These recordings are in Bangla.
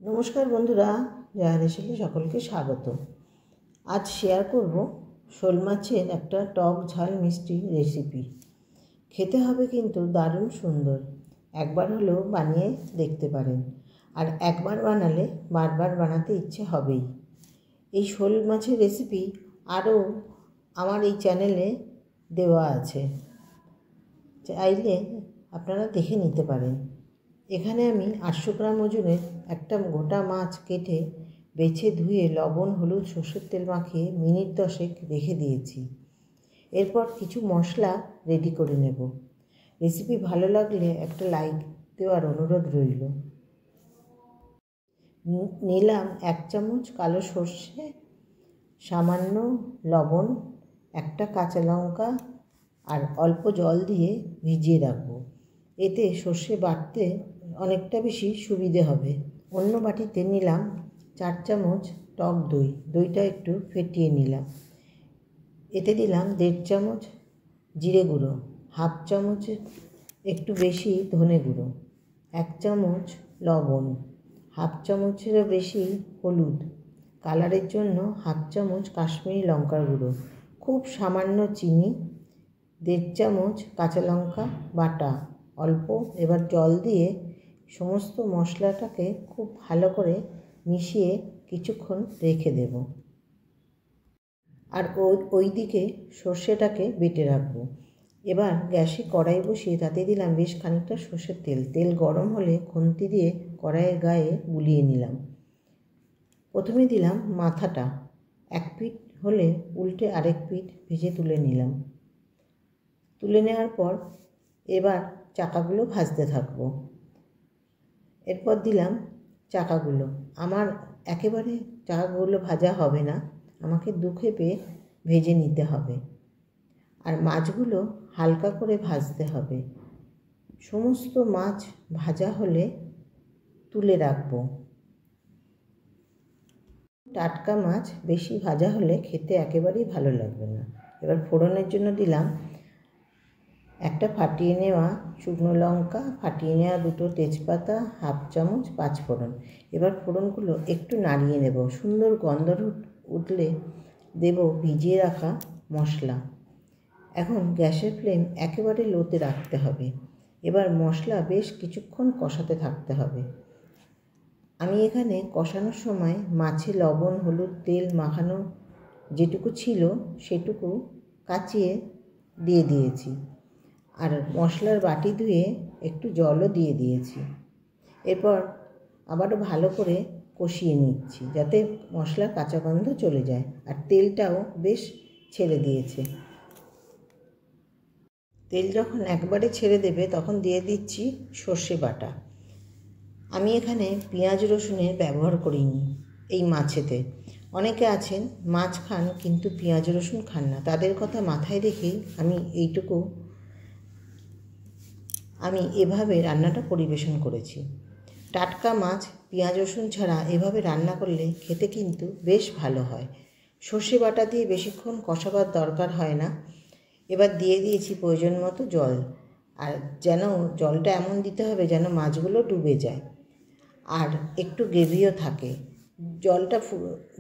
নমস্কার বন্ধুরা, জয়া রেসিপি সকলকে স্বাগত। আজ শেয়ার করব শোল মাছের একটা টক ঝাল মিষ্টি রেসিপি। খেতে হবে কিন্তু দারুণ সুন্দর। একবার হলেও বানিয়ে দেখতে পারেন, আর একবার বানালে বারবার বানাতে ইচ্ছে হবেই। এই শোল মাছের রেসিপি আরও আমার এই চ্যানেলে দেওয়া আছে, চাইলে আপনারা দেখে নিতে পারেন। এখানে আমি 800 গ্রাম ওজনের একটা গোটা মাছ কেটে বেছে ধুয়ে লবণ হলুদ সরষের তেল মাখিয়ে মিনিট 10 রেখে দিয়েছি। এরপর কিছু মশলা রেডি করে নেব। রেসিপি ভালো লাগলে একটা লাইক দেওয়ার অনুরোধ রইল। নিলাম 1 চামচ কালো সর্ষে, সামান্য লবণ, একটা কাঁচা লঙ্কা আর অল্প জল দিয়ে ভিজিয়ে রাখবো। এতে সর্ষে বাটতে অনেকটা বেশি সুবিধে হবে। অন্য বাটিতে নিলাম 4 চামচ টক দই, দইটা একটু ফেটিয়ে নিলাম। এতে দিলাম 1.5 চামচ জিরে গুঁড়ো, 1/2 চামচ একটু বেশি ধনে গুঁড়ো, 1 চামচ লবণ, 1/2 চামচেরও বেশি হলুদ, কালারের জন্য 1/2 চামচ কাশ্মীরি লঙ্কার গুঁড়ো, খুব সামান্য চিনি, 1.5 চামচ কাঁচা লঙ্কা বাটা অল্প। এবার জল দিয়ে সমস্ত মশলাটাকে খুব ভালো করে মিশিয়ে কিছুক্ষণ রেখে দেব। আর ওই দিকে সর্ষেটাকে বেটে রাখবো। এবার গ্যাসে কড়াই বসিয়ে তাতে দিলাম বেশ খানিকটা সর্ষের তেল। তেল গরম হলে খুন্তি দিয়ে কড়াইয়ের গায়ে বুলিয়ে নিলাম। প্রথমে দিলাম মাথাটা, 1 পিঠ হলে উল্টে আরেক পিঠ ভেজে তুলে নিলাম। তুলে নেওয়ার পর এবার চাকাগুলো ভাজতে থাকবো। এরপর দিলাম চাকাগুলো। আমার একেবারে চাকাগুলো ভাজা হবে না, আমাকে 2 খেপে ভেজে নিতে হবে। আর মাছগুলো হালকা করে ভাজতে হবে। সমস্ত মাছ ভাজা হলে তুলে রাখবো। টাটকা মাছ বেশি ভাজা হলে খেতে একেবারেই ভালো লাগবে না। এবার ফোড়নের জন্য দিলাম একটা ফাটিয়ে নেওয়া শুকনো লঙ্কা, ফাটিয়ে নেওয়া 2টো তেজপাতা, 1/2 চামচ 5 ফোড়ন। এবার ফোড়নগুলো একটু নাড়িয়ে নেব। সুন্দর গন্ধ উঠলে দেব ভিজিয়ে রাখা মশলা। এখন গ্যাসের ফ্লেম একেবারে লোতে রাখতে হবে। এবার মশলা বেশ কিছুক্ষণ কষাতে থাকতে হবে। আমি এখানে কষানোর সময় মাছে লবণ হলুদ তেল মাখানো যেটুকু ছিল সেটুকু কাচিয়ে দিয়ে দিয়েছি। আর মশলার বাটি ধুয়ে একটু জলও দিয়ে দিয়েছি। এরপর আবারও ভালো করে কষিয়ে নিচ্ছি, যাতে মশলার কাঁচা গন্ধ চলে যায়। আর তেলটাও বেশ ছেড়ে দিয়েছে। তেল যখন একবারে ছেড়ে দেবে তখন দিয়ে দিচ্ছি সর্ষে বাটা। আমি এখানে পেঁয়াজ রসুনের ব্যবহার করিনি এই মাছেতে। অনেকে আছেন মাছ খান কিন্তু পেঁয়াজ রসুন খান না, তাদের কথা মাথায় রেখেই আমি এভাবে রান্নাটা পরিবেশন করেছি। টাটকা মাছ পেঁয়াজ রসুন ছাড়া এভাবে রান্না করলে খেতে কিন্তু বেশ ভালো হয়। সর্ষে বাটা দিয়ে বেশিক্ষণ কষাবার দরকার হয় না। এবার দিয়ে দিয়েছি প্রয়োজন মতো জল। আর যেন জলটা এমন দিতে হবে যেন মাছগুলো ডুবে যায় আর একটু গ্রেভিও থাকে।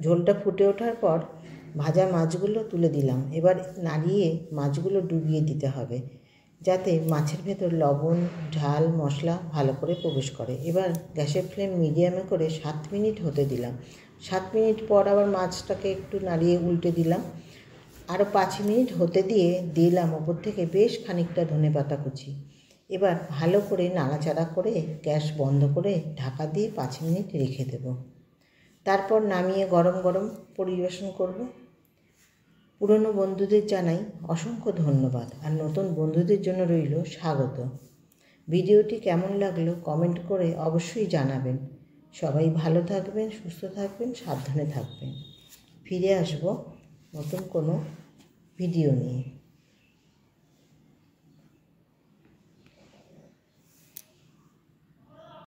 ঝোলটা ফুটে ওঠার পর ভাজা মাছগুলো তুলে দিলাম। এবার নাড়িয়ে মাছগুলো ডুবিয়ে দিতে হবে, যাতে মাছের ভেতর লবণ ঝাল মশলা ভালো করে প্রবেশ করে। এবার গ্যাসের ফ্লেম মিডিয়ামে করে 7 মিনিট হতে দিলাম। 7 মিনিট পর আবার মাছটাকে একটু নাড়িয়ে উল্টে দিলাম। আরও 5 মিনিট হতে দিয়ে দিলাম ওপর থেকে বেশ খানিকটা ধনেপাতা কুচি। এবার ভালো করে নাড়াচাড়া করে গ্যাস বন্ধ করে ঢাকা দিয়ে 5 মিনিট রেখে দেব। তারপর নামিয়ে গরম গরম পরিবেশন করব। পুরনো বন্ধুদের জানাই অসংখ্য ধন্যবাদ, আর নতুন বন্ধুদের জন্য রইল স্বাগত। ভিডিওটি কেমন লাগলো কমেন্ট করে অবশ্যই জানাবেন। সবাই ভালো থাকবেন, সুস্থ থাকবেন, সাবধানে থাকবেন। ফিরে আসব নতুন কোনো ভিডিও নিয়ে।